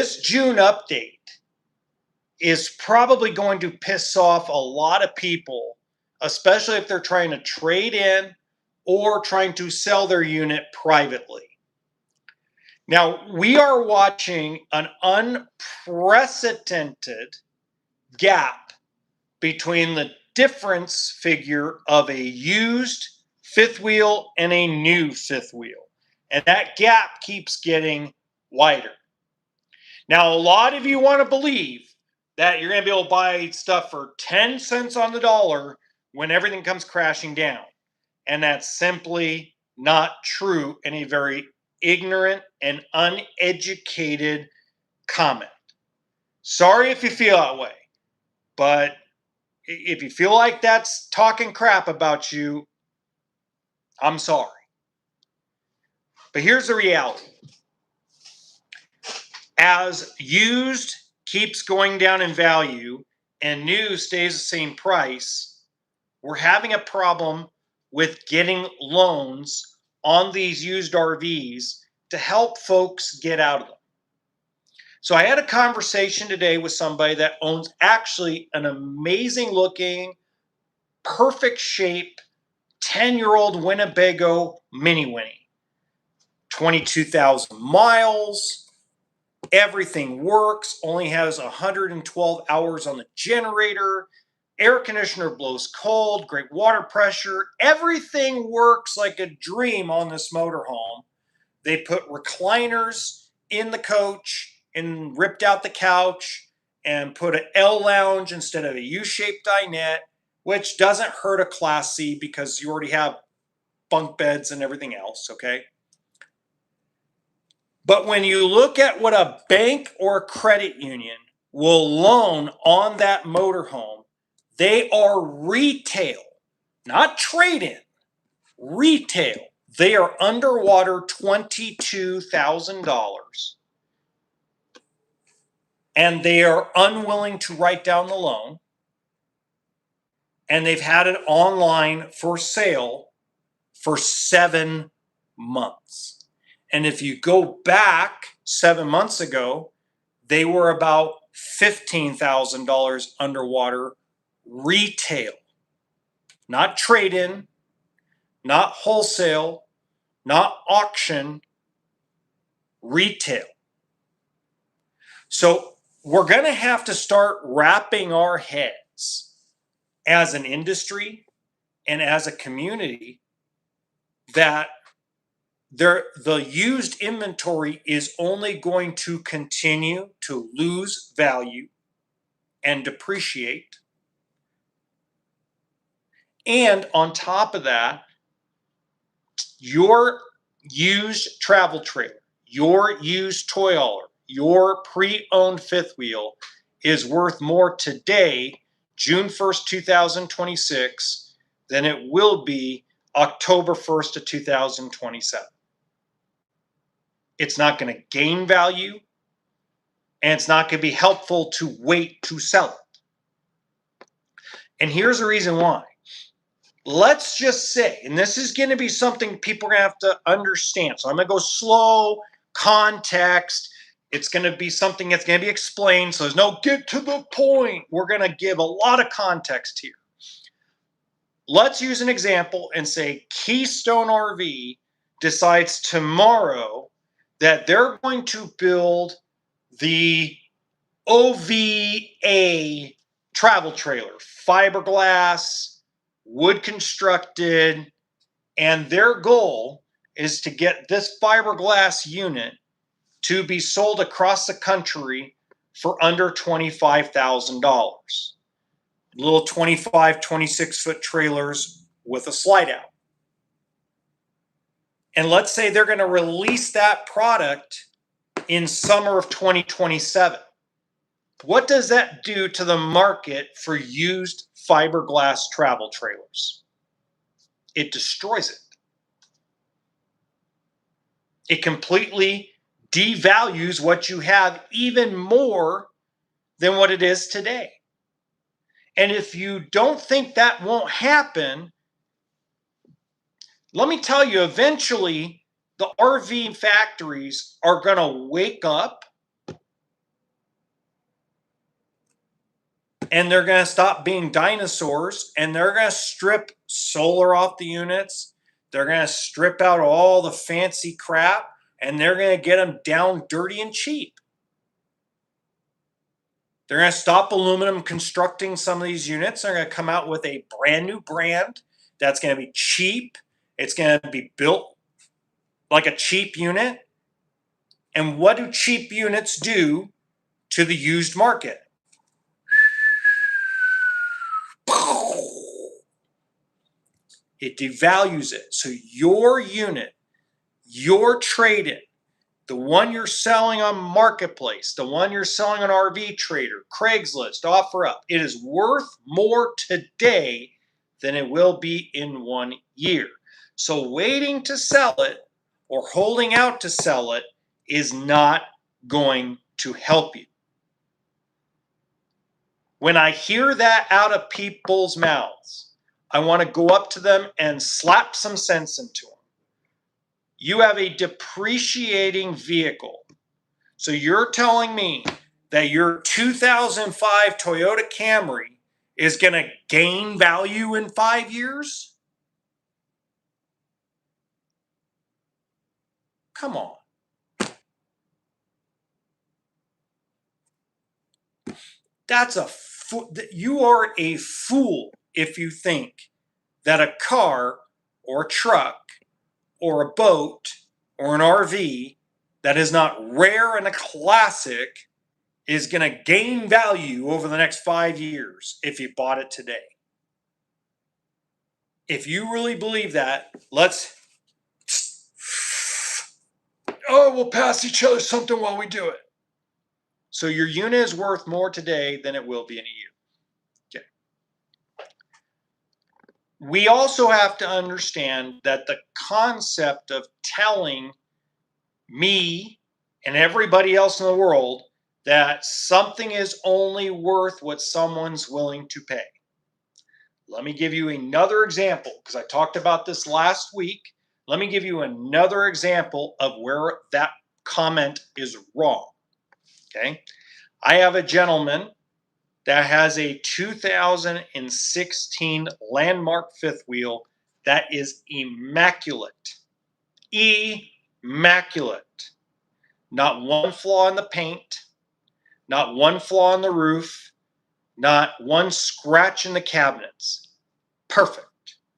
This June update is probably going to piss off a lot of people, especially if they're trying to trade in or trying to sell their unit privately. Now, we are watching an unprecedented gap between the difference figure of a used fifth wheel and a new fifth wheel. And that gap keeps getting wider. Now, a lot of you want to believe that you're going to be able to buy stuff for 10 cents on the dollar when everything comes crashing down. And that's simply not true in a very ignorant and uneducated comment. Sorry if you feel that way, but if you feel like that's talking crap about you, I'm sorry. But here's the reality. As used keeps going down in value and new stays the same price, we're having a problem with getting loans on these used RVs to help folks get out of them. So I had a conversation today with somebody that owns actually an amazing looking, perfect shape, 10-year-old Winnebago Mini Winnie. 22,000 miles. Everything works, only has 112 hours on the generator. Air conditioner blows cold, great water pressure. Everything works like a dream on this motorhome. They put recliners in the coach and ripped out the couch and put an L lounge instead of a U-shaped dinette, which doesn't hurt a Class C because you already have bunk beds and everything else, okay? But when you look at what a bank or a credit union will loan on that motorhome, they are retail, not trade-in, retail. They are underwater $22,000. And they are unwilling to write down the loan. And they've had it online for sale for 7 months. And if you go back 7 months ago, they were about $15,000 underwater retail, not trade-in, not wholesale, not auction, retail. So we're going to have to start wrapping our heads as an industry and as a community that the used inventory is only going to continue to lose value and depreciate. And on top of that, your used travel trailer, your used toy hauler, your pre-owned fifth wheel is worth more today, June 1st, 2026, than it will be October 1st of 2027. It's not going to gain value, and it's not going to be helpful to wait to sell it. And here's the reason why. Let's just say, and this is going to be something people are going to have to understand. So I'm going to go slow, context. It's going to be something that's going to be explained. So there's no get to the point. We're going to give a lot of context here. Let's use an example and say Keystone RV decides tomorrow that they're going to build the OVA travel trailer, fiberglass, wood constructed, and their goal is to get this fiberglass unit to be sold across the country for under $25,000. Little 25, 26-foot trailers with a slide out. And let's say they're going to release that product in summer of 2027. What does that do to the market for used fiberglass travel trailers? It destroys it. It completely devalues what you have even more than what it is today. And if you don't think that won't happen, let me tell you, eventually the RV factories are going to wake up and they're going to stop being dinosaurs, and they're going to strip solar off the units. They're going to strip out all the fancy crap, and they're going to get them down dirty and cheap. They're going to stop aluminum constructing some of these units. They're going to come out with a brand new brand that's going to be cheap. It's going to be built like a cheap unit. And what do cheap units do to the used market? It devalues it. So your unit, your trade-in, the one you're selling on Marketplace, the one you're selling on RV Trader, Craigslist, OfferUp, it is worth more today than it will be in 1 year. So waiting to sell it or holding out to sell it is not going to help you. When I hear that out of people's mouths, I want to go up to them and slap some sense into them. You have a depreciating vehicle. So you're telling me that your 2005 Toyota Camry is going to gain value in 5 years? Come on. You are a fool if you think that a car or a truck or a boat or an RV that is not rare and a classic is going to gain value over the next 5 years if you bought it today. If you really believe that, we'll pass each other something while we do it. So your unit is worth more today than it will be in a year. Okay. We also have to understand that the concept of telling me and everybody else in the world that something is only worth what someone's willing to pay. Let me give you another example, because I talked about this last week. Let me give you another example of where that comment is wrong. Okay. I have a gentleman that has a 2016 Landmark fifth wheel that is immaculate. Immaculate. Not one flaw in the paint, not one flaw in the roof, not one scratch in the cabinets. Perfect.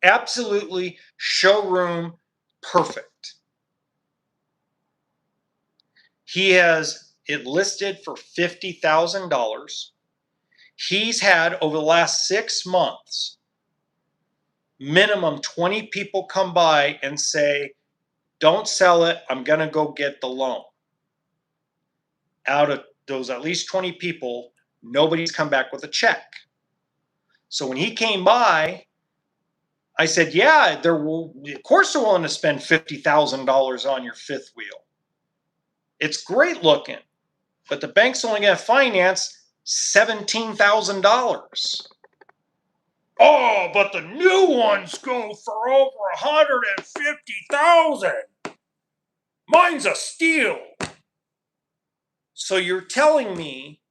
Absolutely showroom perfect. He has it listed for $50,000. He's had over the last 6 months, minimum 20 people come by and say, don't sell it, I'm going to go get the loan. Out of those at least 20 people, nobody's come back with a check. So when he came by, I said, yeah, of course they're willing to spend $50,000 on your fifth wheel. It's great looking, but the bank's only going to finance $17,000. Oh, but the new ones go for over $150,000. Mine's a steal. So you're telling me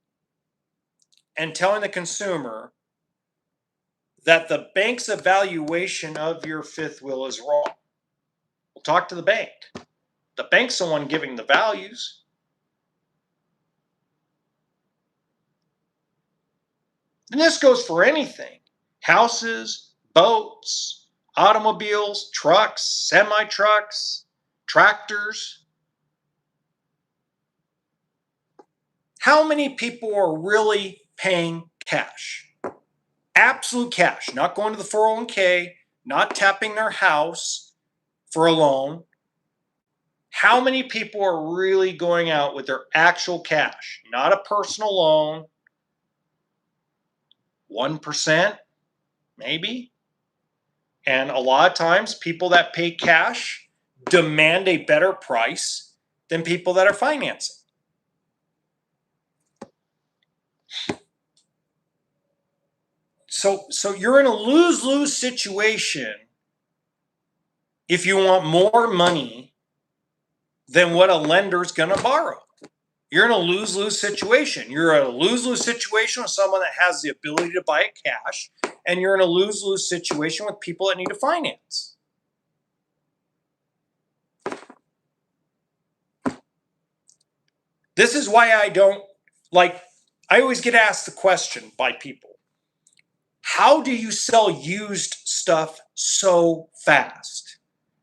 and telling the consumer that the bank's evaluation of your fifth wheel is wrong. We'll talk to the bank. The bank's the one giving the values. And this goes for anything. Houses, boats, automobiles, trucks, semi-trucks, tractors. How many people are really paying cash? Absolute cash, not going to the 401k, not tapping their house for a loan. How many people are really going out with their actual cash, not a personal loan? 1%, maybe. And a lot of times, people that pay cash demand a better price than people that are financing. So you're in a lose-lose situation if you want more money than what a lender's going to borrow. you're in a lose-lose situation. You're in a lose-lose situation with someone that has the ability to buy it cash, and you're in a lose-lose situation with people that need to finance. This is why I don't like, I always get asked the question by people, how do you sell used stuff so fast?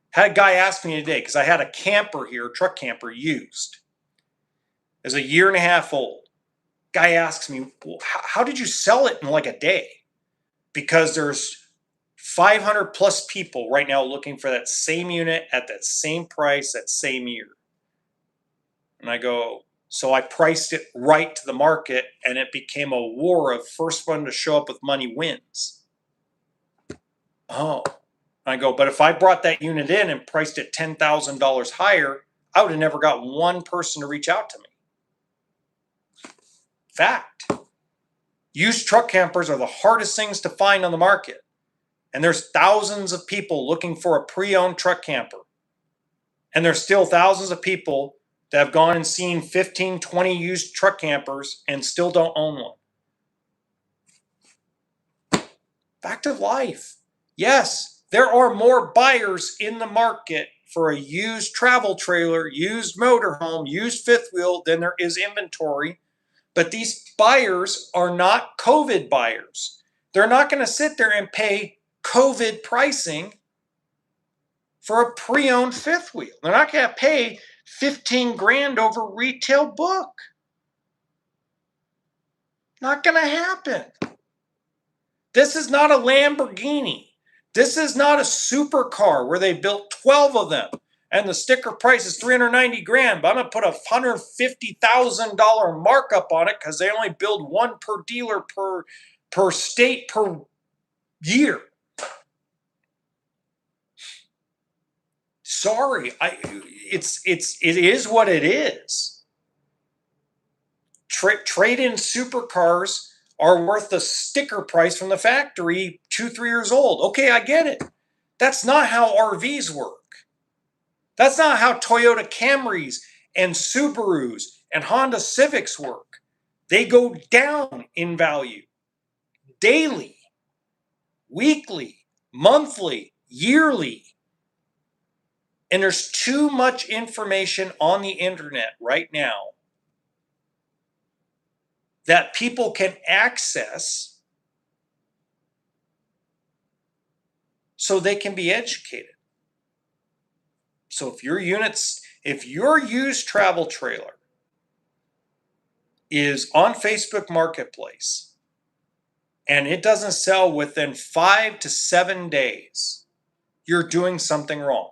Had a guy ask me today, because I had a camper here, truck camper, used. It was a year and a half old. Guy asks me, well, how did you sell it in like a day? Because there's 500 plus people right now looking for that same unit at that same price, that same year. And I go, so I priced it right to the market, and it became a war of first one to show up with money wins. Oh. I go, but if I brought that unit in and priced it $10,000 higher, I would have never got one person to reach out to me. Fact. Used truck campers are the hardest things to find on the market. And there's thousands of people looking for a pre-owned truck camper. And there's still thousands of people that have gone and seen 15, 20 used truck campers and still don't own one. Fact of life. Yes, there are more buyers in the market for a used travel trailer, used motorhome, used fifth wheel than there is inventory. But these buyers are not COVID buyers. They're not going to sit there and pay COVID pricing for a pre-owned fifth wheel. They're not going to pay 15 grand over retail book. Not going to happen. This is not a Lamborghini. This is not a supercar where they built 12 of them and the sticker price is 390 grand, but I'm going to put a $150,000 markup on it because they only build one per dealer per state per year. Sorry, it is what it is. Trade-in supercars are worth the sticker price from the factory 2-3 years old. Okay, I get it. That's not how RVs work. That's not how Toyota Camrys and Subarus and Honda Civics work. They go down in value daily, weekly, monthly, yearly. And there's too much information on the internet right now that people can access so they can be educated. So if your used travel trailer is on Facebook Marketplace and it doesn't sell within 5 to 7 days, you're doing something wrong.